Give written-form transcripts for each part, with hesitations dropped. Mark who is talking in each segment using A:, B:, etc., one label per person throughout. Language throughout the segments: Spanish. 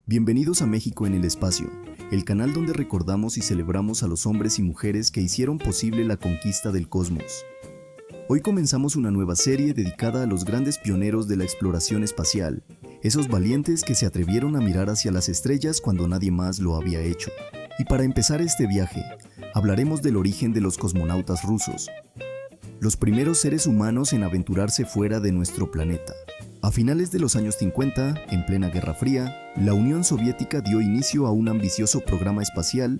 A: Bienvenidos a México en el Espacio, el canal donde recordamos y celebramos a los hombres y mujeres que hicieron posible la conquista del cosmos. Hoy comenzamos una nueva serie dedicada a los grandes pioneros de la exploración espacial, esos valientes que se atrevieron a mirar hacia las estrellas cuando nadie más lo había hecho. Y para empezar este viaje, hablaremos del origen de los cosmonautas rusos, los primeros seres humanos en aventurarse fuera de nuestro planeta. A finales de los años 50, en plena Guerra Fría, la Unión Soviética dio inicio a un ambicioso programa espacial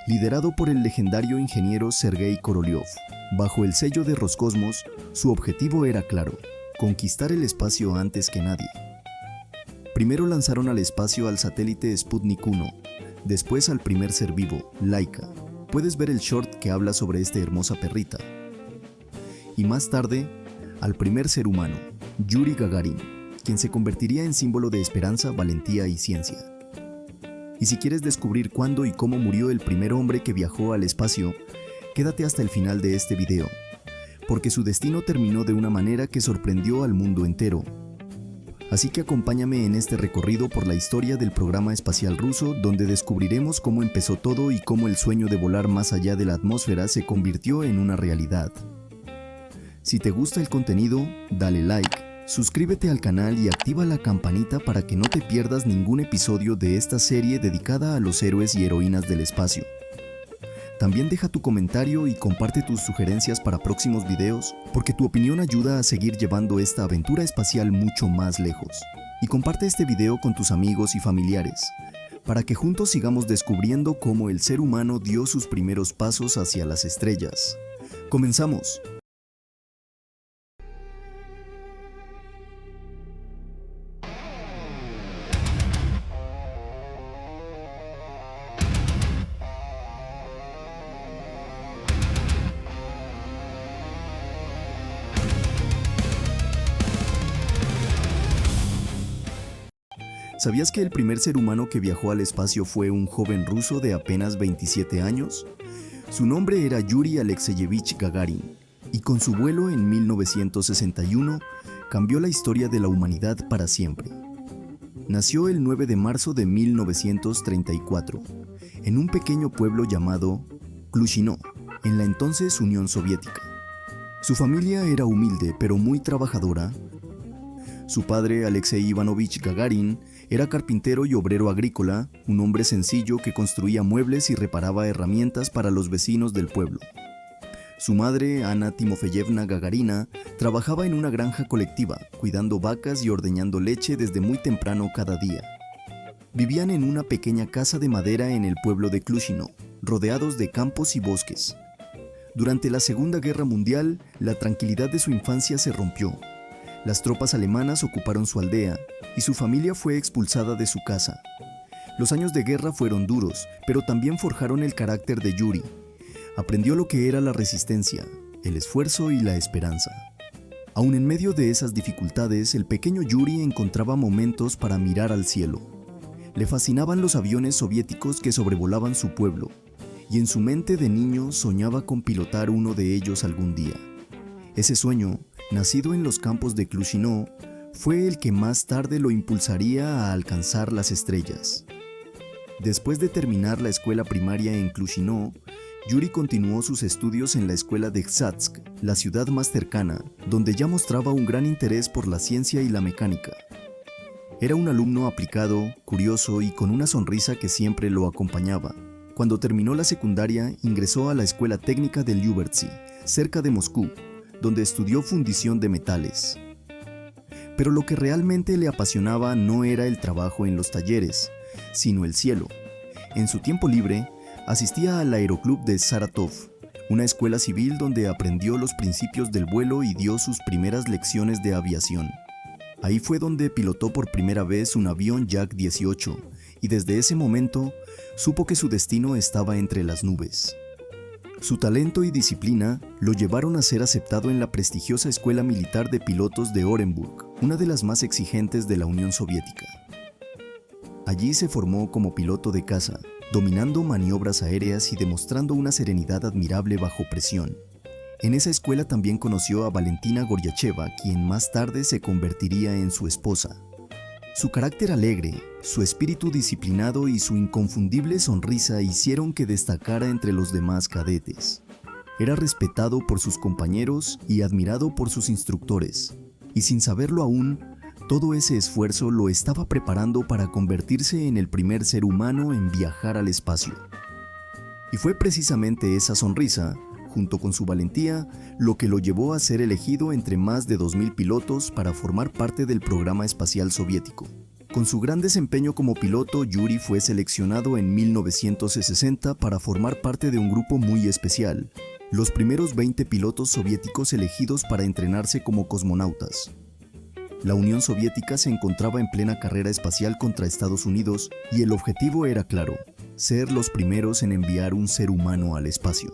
A: liderado por el legendario ingeniero Sergei Korolev. Bajo el sello de Roscosmos, su objetivo era claro: conquistar el espacio antes que nadie. Primero lanzaron al espacio al satélite Sputnik 1, después al primer ser vivo, Laika. Puedes ver el short que habla sobre esta hermosa perrita. Y más tarde, al primer ser humano, Yuri Gagarin, quien se convertiría en símbolo de esperanza, valentía y ciencia. Y si quieres descubrir cuándo y cómo murió el primer hombre que viajó al espacio, quédate hasta el final de este video, porque su destino terminó de una manera que sorprendió al mundo entero. Así que acompáñame en este recorrido por la historia del programa espacial ruso, donde descubriremos cómo empezó todo y cómo el sueño de volar más allá de la atmósfera se convirtió en una realidad. Si te gusta el contenido, dale like, suscríbete al canal y activa la campanita para que no te pierdas ningún episodio de esta serie dedicada a los héroes y heroínas del espacio. También deja tu comentario y comparte tus sugerencias para próximos videos, porque tu opinión ayuda a seguir llevando esta aventura espacial mucho más lejos. Y comparte este video con tus amigos y familiares, para que juntos sigamos descubriendo cómo el ser humano dio sus primeros pasos hacia las estrellas. ¡Comenzamos! ¿Sabías que el primer ser humano que viajó al espacio fue un joven ruso de apenas 27 años? Su nombre era Yuri Alexeyevich Gagarin, y con su vuelo en 1961 cambió la historia de la humanidad para siempre. Nació el 9 de marzo de 1934, en un pequeño pueblo llamado Klushino, en la entonces Unión Soviética. Su familia era humilde pero muy trabajadora. Su padre, Alexei Ivanovich Gagarin, era carpintero y obrero agrícola, un hombre sencillo que construía muebles y reparaba herramientas para los vecinos del pueblo. Su madre, Anna Timofeyevna Gagarina, trabajaba en una granja colectiva, cuidando vacas y ordeñando leche desde muy temprano cada día. Vivían en una pequeña casa de madera en el pueblo de Klushino, rodeados de campos y bosques. Durante la Segunda Guerra Mundial, la tranquilidad de su infancia se rompió. Las tropas alemanas ocuparon su aldea y su familia fue expulsada de su casa. Los años de guerra fueron duros, pero también forjaron el carácter de Yuri. Aprendió lo que era la resistencia, el esfuerzo y la esperanza. Aún en medio de esas dificultades, el pequeño Yuri encontraba momentos para mirar al cielo. Le fascinaban los aviones soviéticos que sobrevolaban su pueblo, y en su mente de niño soñaba con pilotar uno de ellos algún día. Ese sueño, nacido en los campos de Klushino, fue el que más tarde lo impulsaría a alcanzar las estrellas. Después de terminar la escuela primaria en Klushino, Yuri continuó sus estudios en la escuela de Gzhatsk, la ciudad más cercana, donde ya mostraba un gran interés por la ciencia y la mecánica. Era un alumno aplicado, curioso y con una sonrisa que siempre lo acompañaba. Cuando terminó la secundaria, ingresó a la escuela técnica de Lyubertsy, cerca de Moscú, donde estudió fundición de metales. Pero lo que realmente le apasionaba no era el trabajo en los talleres, sino el cielo. En su tiempo libre, asistía al Aeroclub de Saratov, una escuela civil donde aprendió los principios del vuelo y dio sus primeras lecciones de aviación. Ahí fue donde pilotó por primera vez un avión Yak-18, y desde ese momento supo que su destino estaba entre las nubes. Su talento y disciplina lo llevaron a ser aceptado en la prestigiosa Escuela Militar de Pilotos de Orenburg, una de las más exigentes de la Unión Soviética. Allí se formó como piloto de caza, dominando maniobras aéreas y demostrando una serenidad admirable bajo presión. En esa escuela también conoció a Valentina Goryacheva, quien más tarde se convertiría en su esposa. Su carácter alegre, su espíritu disciplinado y su inconfundible sonrisa hicieron que destacara entre los demás cadetes. Era respetado por sus compañeros y admirado por sus instructores, y sin saberlo aún, todo ese esfuerzo lo estaba preparando para convertirse en el primer ser humano en viajar al espacio. Y fue precisamente esa sonrisa, junto con su valentía, lo que lo llevó a ser elegido entre más de 2000 pilotos para formar parte del programa espacial soviético. Con su gran desempeño como piloto, Yuri fue seleccionado en 1960 para formar parte de un grupo muy especial, los primeros 20 pilotos soviéticos elegidos para entrenarse como cosmonautas. La Unión Soviética se encontraba en plena carrera espacial contra Estados Unidos y el objetivo era claro: ser los primeros en enviar un ser humano al espacio.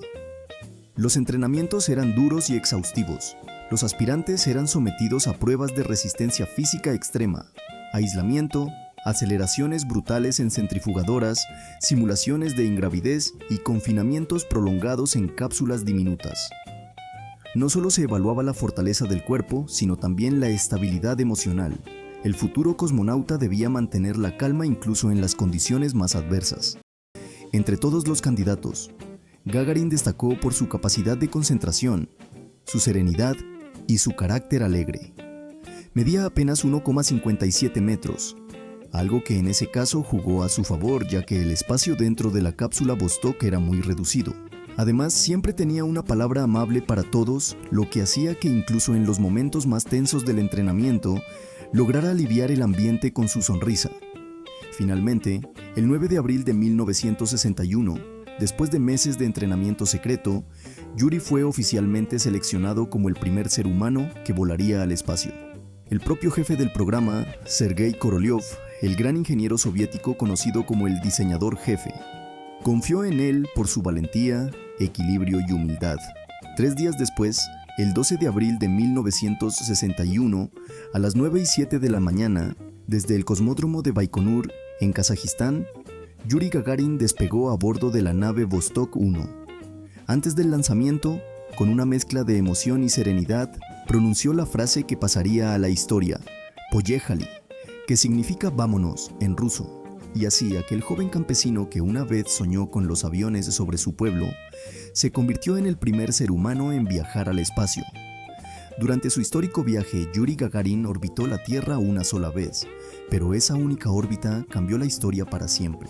A: Los entrenamientos eran duros y exhaustivos. Los aspirantes eran sometidos a pruebas de resistencia física extrema, aislamiento, aceleraciones brutales en centrifugadoras, simulaciones de ingravidez y confinamientos prolongados en cápsulas diminutas. No solo se evaluaba la fortaleza del cuerpo, sino también la estabilidad emocional. El futuro cosmonauta debía mantener la calma incluso en las condiciones más adversas. Entre todos los candidatos, Gagarin destacó por su capacidad de concentración, su serenidad y su carácter alegre. Medía apenas 1,57 metros, algo que en ese caso jugó a su favor ya que el espacio dentro de la cápsula Vostok era muy reducido. Además, siempre tenía una palabra amable para todos, lo que hacía que incluso en los momentos más tensos del entrenamiento, lograra aliviar el ambiente con su sonrisa. Finalmente, el 9 de abril de 1961, después de meses de entrenamiento secreto, Yuri fue oficialmente seleccionado como el primer ser humano que volaría al espacio. El propio jefe del programa, Sergei Korolev, el gran ingeniero soviético conocido como el diseñador jefe, confió en él por su valentía, equilibrio y humildad. 3 días después, el 12 de abril de 1961, a las 9:07 de la mañana, desde el cosmódromo de Baikonur, en Kazajistán, Yuri Gagarin despegó a bordo de la nave Vostok 1. Antes del lanzamiento, con una mezcla de emoción y serenidad, pronunció la frase que pasaría a la historia, Poyejali, que significa vámonos en ruso, y así aquel joven campesino que una vez soñó con los aviones sobre su pueblo, se convirtió en el primer ser humano en viajar al espacio. Durante su histórico viaje, Yuri Gagarin orbitó la Tierra una sola vez, pero esa única órbita cambió la historia para siempre.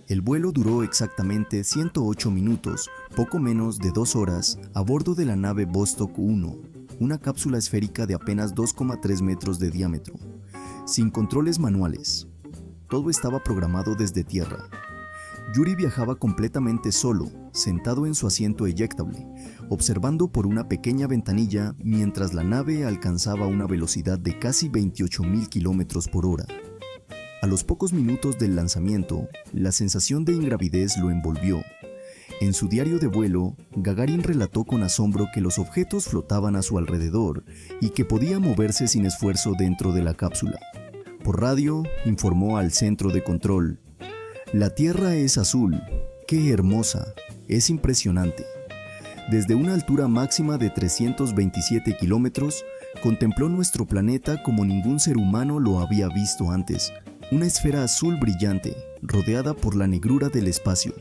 A: El vuelo duró exactamente 108 minutos, poco menos de 2 horas, a bordo de la nave Vostok 1, una cápsula esférica de apenas 2,3 metros de diámetro, sin controles manuales. Todo estaba programado desde tierra. Yuri viajaba completamente solo, sentado en su asiento eyectable, observando por una pequeña ventanilla mientras la nave alcanzaba una velocidad de casi 28.000 kilómetros por hora. A los pocos minutos del lanzamiento, la sensación de ingravidez lo envolvió. En su diario de vuelo, Gagarin relató con asombro que los objetos flotaban a su alrededor y que podía moverse sin esfuerzo dentro de la cápsula. Por radio, informó al centro de control: «La Tierra es azul. ¡Qué hermosa! Es impresionante». Desde una altura máxima de 327 kilómetros, contempló nuestro planeta como ningún ser humano lo había visto antes. Una esfera azul brillante, rodeada por la negrura del espacio.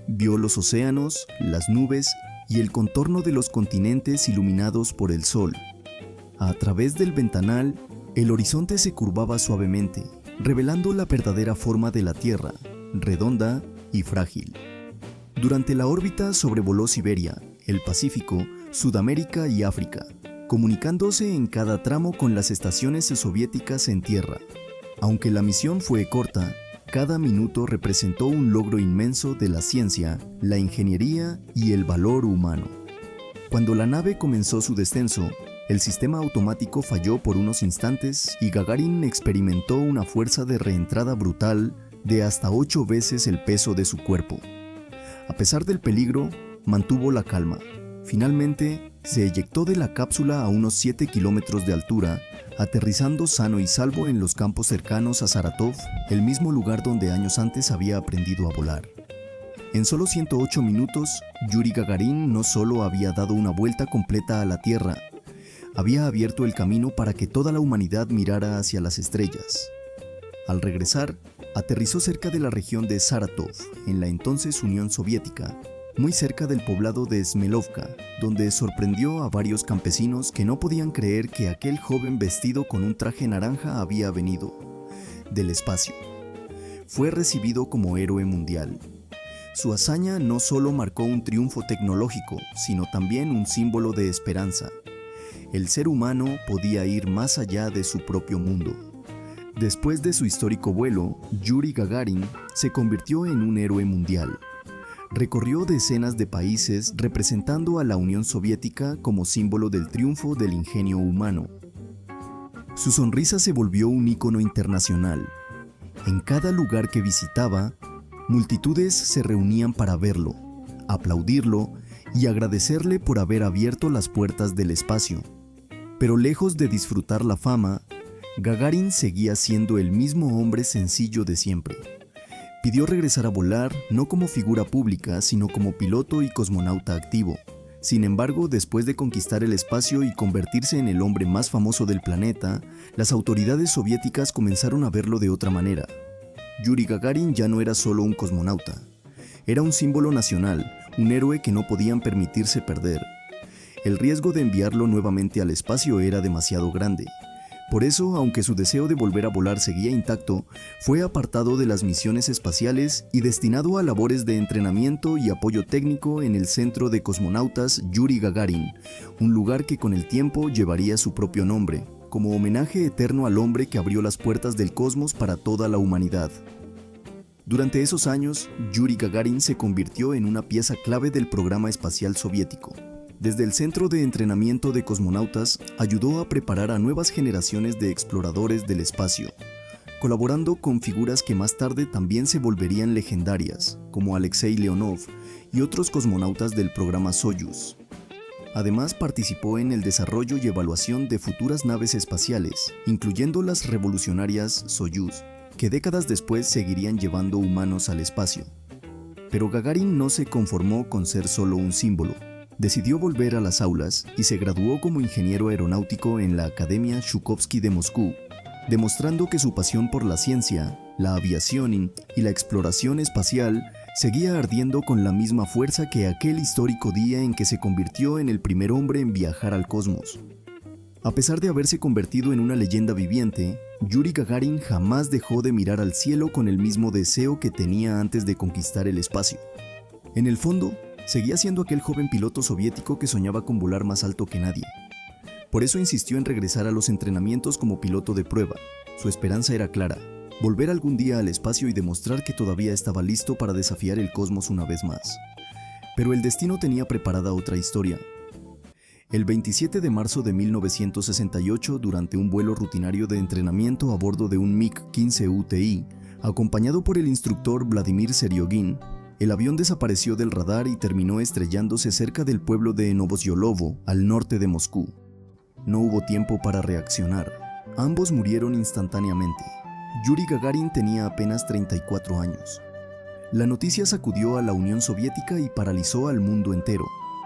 A: Vio los océanos, las nubes y el contorno de los continentes iluminados por el sol. A través del ventanal, el horizonte se curvaba suavemente, revelando la verdadera forma de la Tierra, redonda y frágil. Durante la órbita sobrevoló Siberia, el Pacífico, Sudamérica y África, comunicándose en cada tramo con las estaciones soviéticas en tierra. Aunque la misión fue corta, cada minuto representó un logro inmenso de la ciencia, la ingeniería y el valor humano. Cuando la nave comenzó su descenso, el sistema automático falló por unos instantes y Gagarin experimentó una fuerza de reentrada brutal de hasta 8 veces el peso de su cuerpo. A pesar del peligro, mantuvo la calma. Finalmente, se eyectó de la cápsula a unos 7 kilómetros de altura, aterrizando sano y salvo en los campos cercanos a Saratov, el mismo lugar donde años antes había aprendido a volar. En solo 108 minutos, Yuri Gagarin no solo había dado una vuelta completa a la Tierra, había abierto el camino para que toda la humanidad mirara hacia las estrellas. Al regresar, aterrizó cerca de la región de Saratov, en la entonces Unión Soviética, muy cerca del poblado de Smelovka, donde sorprendió a varios campesinos que no podían creer que aquel joven vestido con un traje naranja había venido del espacio. Fue recibido como héroe mundial. Su hazaña no solo marcó un triunfo tecnológico, sino también un símbolo de esperanza. El ser humano podía ir más allá de su propio mundo. Después de su histórico vuelo, Yuri Gagarin se convirtió en un héroe mundial. Recorrió decenas de países representando a la Unión Soviética como símbolo del triunfo del ingenio humano. Su sonrisa se volvió un ícono internacional. En cada lugar que visitaba, multitudes se reunían para verlo, aplaudirlo y agradecerle por haber abierto las puertas del espacio. Pero lejos de disfrutar la fama, Gagarin seguía siendo el mismo hombre sencillo de siempre. Pidió regresar a volar no como figura pública, sino como piloto y cosmonauta activo. Sin embargo, después de conquistar el espacio y convertirse en el hombre más famoso del planeta, las autoridades soviéticas comenzaron a verlo de otra manera. Yuri Gagarin ya no era solo un cosmonauta. Era un símbolo nacional, un héroe que no podían permitirse perder. El riesgo de enviarlo nuevamente al espacio era demasiado grande. Por eso, aunque su deseo de volver a volar seguía intacto, fue apartado de las misiones espaciales y destinado a labores de entrenamiento y apoyo técnico en el Centro de Cosmonautas Yuri Gagarin, un lugar que con el tiempo llevaría su propio nombre, como homenaje eterno al hombre que abrió las puertas del cosmos para toda la humanidad. Durante esos años, Yuri Gagarin se convirtió en una pieza clave del programa espacial soviético. Desde el Centro de Entrenamiento de Cosmonautas, ayudó a preparar a nuevas generaciones de exploradores del espacio, colaborando con figuras que más tarde también se volverían legendarias, como Alexei Leonov y otros cosmonautas del programa Soyuz. Además, participó en el desarrollo y evaluación de futuras naves espaciales, incluyendo las revolucionarias Soyuz, que décadas después seguirían llevando humanos al espacio. Pero Gagarin no se conformó con ser solo un símbolo. Decidió volver a las aulas y se graduó como ingeniero aeronáutico en la Academia Chukovsky de Moscú, demostrando que su pasión por la ciencia, la aviación y la exploración espacial seguía ardiendo con la misma fuerza que aquel histórico día en que se convirtió en el primer hombre en viajar al cosmos. A pesar de haberse convertido en una leyenda viviente, Yuri Gagarin jamás dejó de mirar al cielo con el mismo deseo que tenía antes de conquistar el espacio. En el fondo, seguía siendo aquel joven piloto soviético que soñaba con volar más alto que nadie. Por eso insistió en regresar a los entrenamientos como piloto de prueba. Su esperanza era clara: volver algún día al espacio y demostrar que todavía estaba listo para desafiar el cosmos una vez más. Pero el destino tenía preparada otra historia. El 27 de marzo de 1968, durante un vuelo rutinario de entrenamiento a bordo de un MiG-15 UTI, acompañado por el instructor Vladimir Seriogin, el avión desapareció del radar y terminó estrellándose cerca del pueblo de Novosyolovo, al norte de Moscú. No hubo tiempo para reaccionar. Ambos murieron instantáneamente. Yuri Gagarin tenía apenas 34 años. La noticia sacudió a la Unión Soviética y paralizó al mundo entero.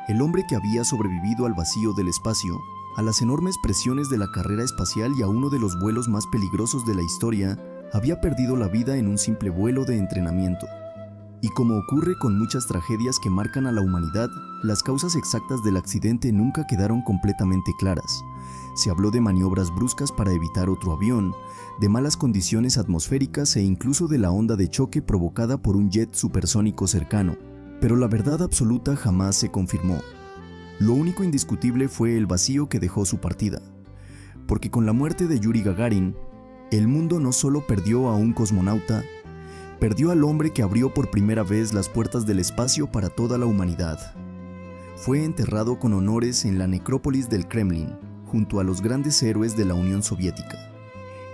A: El hombre que había sobrevivido al vacío del espacio, a las enormes presiones de la carrera espacial y a uno de los vuelos más peligrosos de la historia, había perdido la vida en un simple vuelo de entrenamiento. Y como ocurre con muchas tragedias que marcan a la humanidad, las causas exactas del accidente nunca quedaron completamente claras. Se habló de maniobras bruscas para evitar otro avión, de malas condiciones atmosféricas e incluso de la onda de choque provocada por un jet supersónico cercano. Pero la verdad absoluta jamás se confirmó. Lo único indiscutible fue el vacío que dejó su partida. Porque con la muerte de Yuri Gagarin, el mundo no solo perdió a un cosmonauta, perdió al hombre que abrió por primera vez las puertas del espacio para toda la humanidad. Fue enterrado con honores en la necrópolis del Kremlin, junto a los grandes héroes de la Unión Soviética.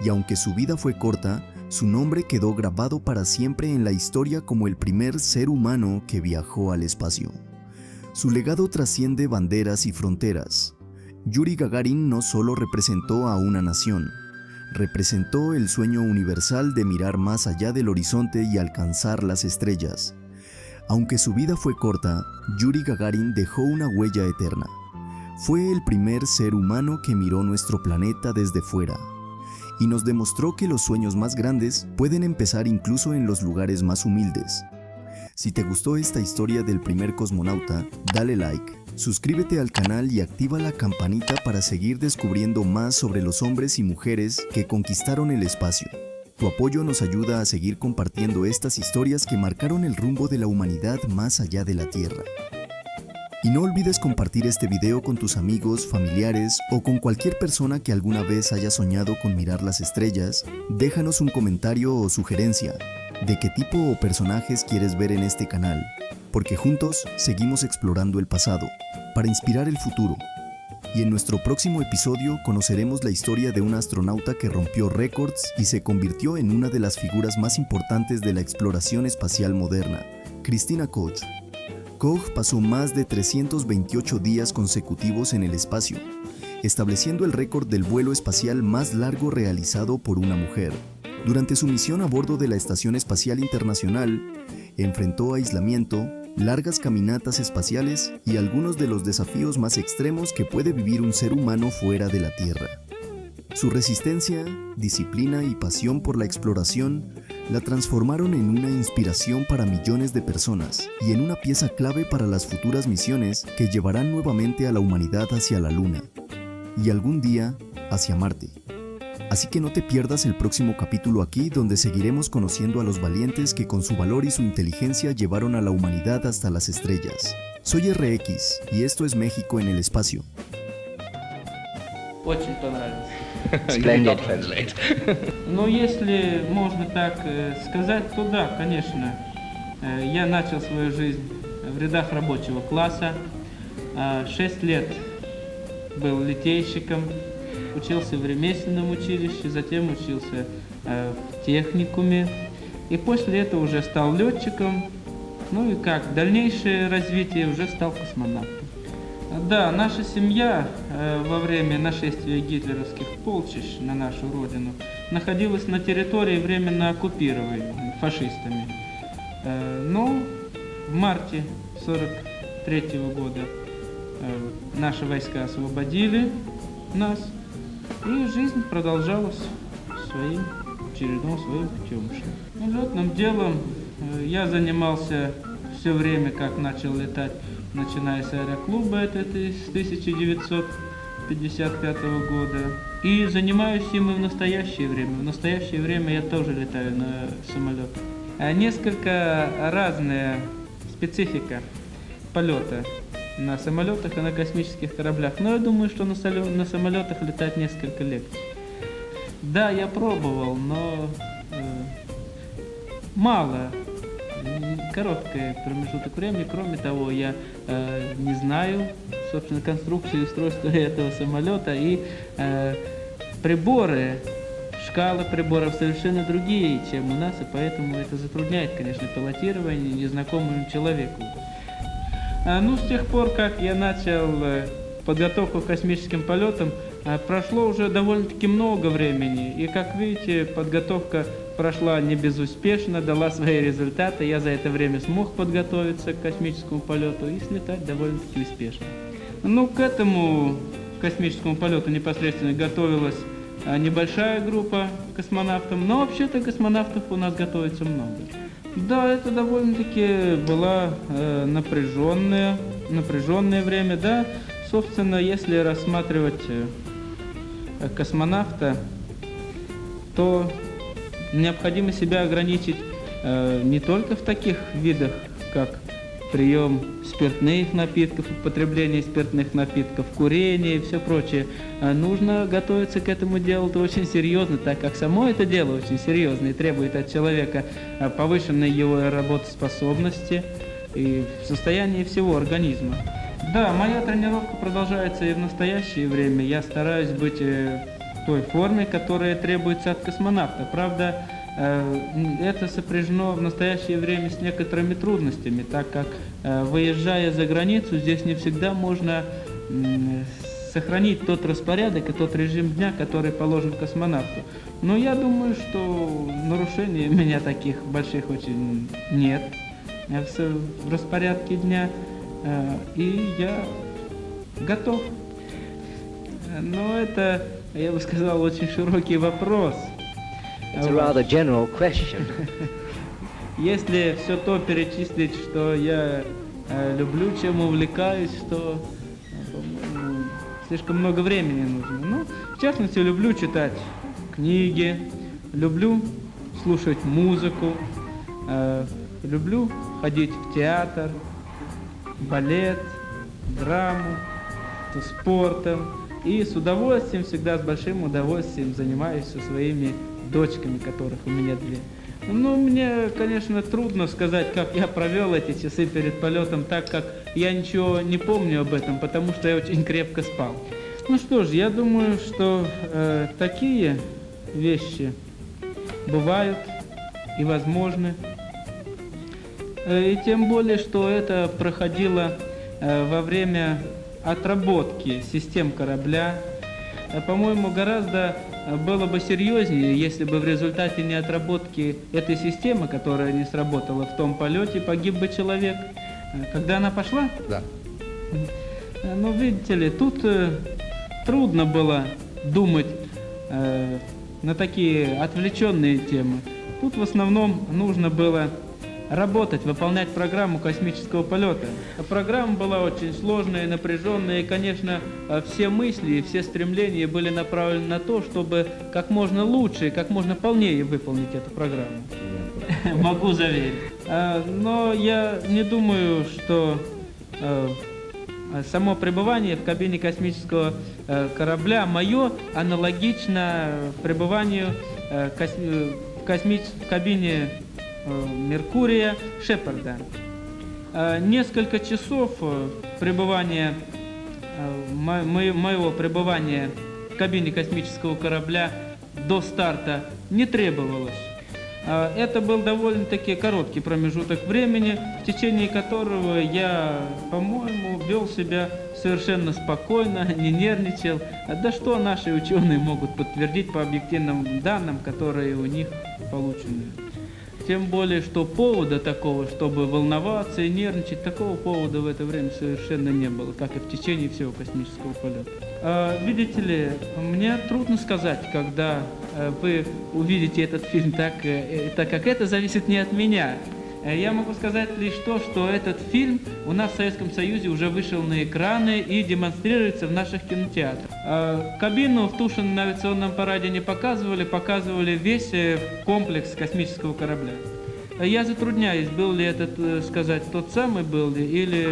A: Y aunque su vida fue corta, su nombre quedó grabado para siempre en la historia como el primer ser humano que viajó al espacio. Su legado trasciende banderas y fronteras. Yuri Gagarin no solo representó a una nación, representó el sueño universal de mirar más allá del horizonte y alcanzar las estrellas. Aunque su vida fue corta, Yuri Gagarin dejó una huella eterna. Fue el primer ser humano que miró nuestro planeta desde fuera. y nos demostró que los sueños más grandes pueden empezar incluso en los lugares más humildes. Si te gustó esta historia del primer cosmonauta, dale like, suscríbete al canal y activa la campanita para seguir descubriendo más sobre los hombres y mujeres que conquistaron el espacio. Tu apoyo nos ayuda a seguir compartiendo estas historias que marcaron el rumbo de la humanidad más allá de la Tierra. Y no olvides compartir este video con tus amigos, familiares o con cualquier persona que alguna vez haya soñado con mirar las estrellas. Déjanos un comentario o sugerencia de qué tipo o personajes quieres ver en este canal, porque juntos seguimos explorando el pasado para inspirar el futuro. Y en nuestro próximo episodio conoceremos la historia de un astronauta que rompió récords y se convirtió en una de las figuras más importantes de la exploración espacial moderna, Christina Koch. Koch pasó más de 328 días consecutivos en el espacio, estableciendo el récord del vuelo espacial más largo realizado por una mujer. Durante su misión a bordo de la Estación Espacial Internacional, enfrentó aislamiento, largas caminatas espaciales y algunos de los desafíos más extremos que puede vivir un ser humano fuera de la Tierra. Su resistencia, disciplina y pasión por la exploración la transformaron en una inspiración para millones de personas y en una pieza clave para las futuras misiones que llevarán nuevamente a la humanidad hacia la Luna y algún día hacia Marte. Así que no te pierdas el próximo capítulo aquí, donde seguiremos conociendo a los valientes que con su valor y su inteligencia llevaron a la humanidad hasta las estrellas. Soy RX y esto es México en el espacio.
B: Очень понравилось.
C: Splendid.
B: Ну, если можно так сказать, то да, конечно. Я начал свою жизнь в рядах рабочего класса. 6 лет был литейщиком, учился в ремесленном училище, затем учился в техникуме. И после этого уже стал летчиком. Ну и как дальнейшее развитие, уже стал космонавтом. Да, наша семья во время нашествия гитлеровских полчищ на нашу родину находилась на территории, временно оккупированной фашистами. Но в марте 1943 года наши войска освободили нас, и жизнь продолжалась своим путем. Летным делом я занимался все время, как начал летать, начиная с аэроклуба, это с 1955 года. И занимаюсь им и в настоящее время. В настоящее время я тоже летаю на самолетах. Несколько разная специфика полета на самолетах и на космических кораблях. Но я думаю, что на самолетах летать несколько легче. Да, я пробовал, но мало. Короткий промежуток времени. Кроме того, я не знаю, собственно, конструкцию и устройство этого самолета, и приборы, шкалы приборов совершенно другие, чем у нас, и поэтому это затрудняет, конечно, пилотирование незнакомому человеку. Ну, с тех пор, как я начал подготовку к космическим полетам, прошло уже довольно-таки много времени, и, как видите, подготовка прошла не безуспешно, дала свои результаты. Я за это время смог подготовиться к космическому полету и слетать довольно-таки успешно. Ну, к этому космическому полету непосредственно готовилась небольшая группа космонавтов, но вообще-то космонавтов у нас готовится много. Да, это довольно-таки было напряженное время, да. Собственно, если рассматривать космонавта, то необходимо себя ограничить не только в таких видах, как прием спиртных напитков, употребление спиртных напитков, курение и все прочее. Нужно готовиться к этому делу-то очень серьезно, так как само это дело очень серьезно и требует от человека повышенной его работоспособности и состояния всего организма. Да, моя тренировка продолжается и в настоящее время. Я стараюсь быть в той форме, которая требуется от космонавта. Правда, это сопряжено в настоящее время с некоторыми трудностями, так как, выезжая за границу, здесь не всегда можно сохранить тот распорядок и тот режим дня, который положен космонавту. Но я думаю, что нарушений у меня таких больших очень нет в распорядке дня, и я готов. Но это я бы сказал, очень широкий вопрос.
C: It's a rather general question.
B: Если все то перечислить, что я люблю, чем увлекаюсь, то, по-моему, слишком много времени нужно. Ну, в частности, люблю читать книги, люблю слушать музыку, люблю ходить в театр, балет, драму, спортом. И с удовольствием, всегда с большим удовольствием занимаюсь со своими дочками, которых у меня 2. Ну, мне, конечно, трудно сказать, как я провел эти часы перед полетом, так как я ничего не помню об этом, потому что я очень крепко спал. Ну что ж, я думаю, что такие вещи бывают и возможны. И тем более, что это проходило во время отработки систем корабля. По-моему, гораздо было бы серьезнее, если бы в результате неотработки этой системы, которая не сработала в том полете, погиб бы человек. Когда она пошла?
C: Да.
B: Ну, видите ли, тут трудно было думать на такие отвлеченные темы. Тут в основном нужно было работать, выполнять программу космического полета. А программа была очень сложная, напряженная, и, конечно, все мысли и все стремления были направлены на то, чтобы как можно лучше и как можно полнее выполнить эту программу. Могу заверить. Но я не думаю, что само пребывание в кабине космического корабля мое аналогично пребыванию в кабине Меркурия Шепарда. Несколько часов пребывания, моего пребывания в кабине космического корабля до старта не требовалось. Это был довольно-таки короткий промежуток времени, в течение которого я, по-моему, вел себя совершенно спокойно, не нервничал. Да что наши ученые могут подтвердить по объективным данным, которые у них получены. Тем более, что повода такого, чтобы волноваться и нервничать, такого повода в это время совершенно не было, как и в течение всего космического полета. Видите ли, мне трудно сказать, когда вы увидите этот фильм, так как это зависит не от меня. Я могу сказать лишь то, что этот фильм у нас в Советском Союзе уже вышел на экраны и демонстрируется в наших кинотеатрах. Кабину в Тушино на авиационном параде не показывали, показывали весь комплекс космического корабля. Я затрудняюсь, был ли этот, сказать, тот самый был ли, или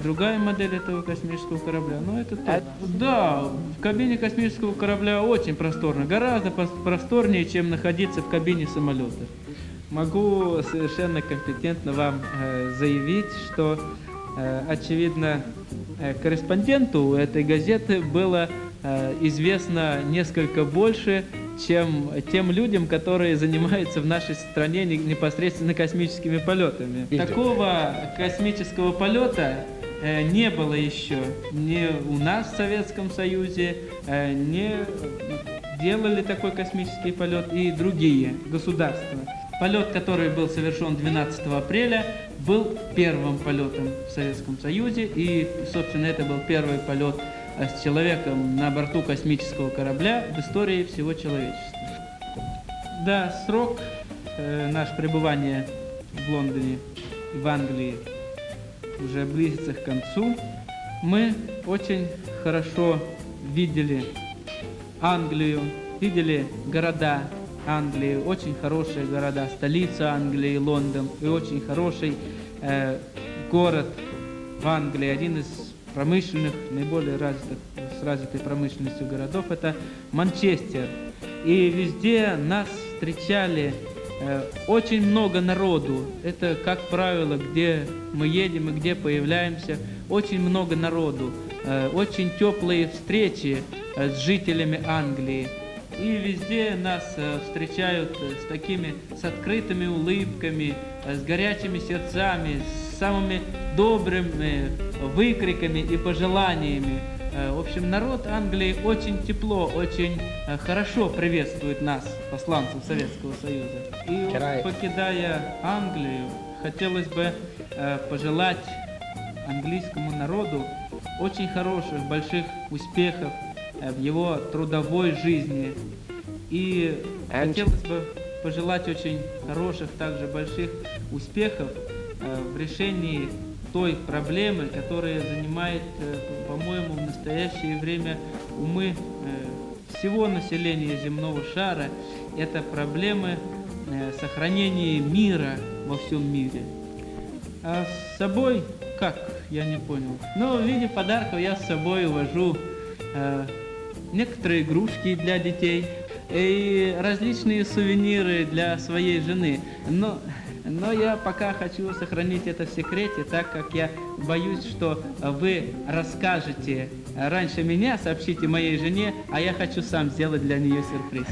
B: другая модель этого космического корабля. Но это тот. Да, в кабине космического корабля очень просторно, гораздо просторнее, чем находиться в кабине самолета. Могу совершенно компетентно вам заявить, что, очевидно, корреспонденту этой газеты было известно несколько больше, чем тем людям, которые занимаются в нашей стране непосредственно космическими полетами. Такого космического полета не было еще ни у нас в Советском Союзе, не делали такой космический полет и другие государства. Полет, который был совершен 12 апреля, был первым полетом в Советском Союзе, и, собственно, это был первый полет с человеком на борту космического корабля в истории всего человечества. Да, срок наше пребывания в Лондоне и в Англии уже близится к концу. Мы очень хорошо видели Англию, видели города Англии, очень хорошие города, столица Англии, Лондон, и очень хороший город в Англии, один из промышленных, наиболее развитых, с развитой промышленностью городов, это Манчестер. И везде нас встречали очень много народу. Это, как правило, где мы едем и где появляемся, очень много народу, очень теплые встречи с жителями Англии. И везде нас встречают с открытыми улыбками, с горячими сердцами, с самыми добрыми выкриками и пожеланиями. В общем, народ Англии очень тепло, очень хорошо приветствует нас, посланцев Советского Союза. И покидая Англию, хотелось бы пожелать английскому народу очень хороших, больших успехов в его трудовой жизни. И хотелось бы пожелать очень хороших, также больших успехов в решении той проблемы, которая занимает, по-моему, в настоящее время умы всего населения земного шара. Это проблемы сохранения мира во всем мире. А с собой, как, я не понял. Но в виде подарков я с собой увожу некоторые игрушки для детей и различные сувениры для своей жены. Но я пока хочу сохранить это в секрете, так как я боюсь, что вы расскажете раньше меня, сообщите моей жене, а я хочу сам сделать для нее сюрприз.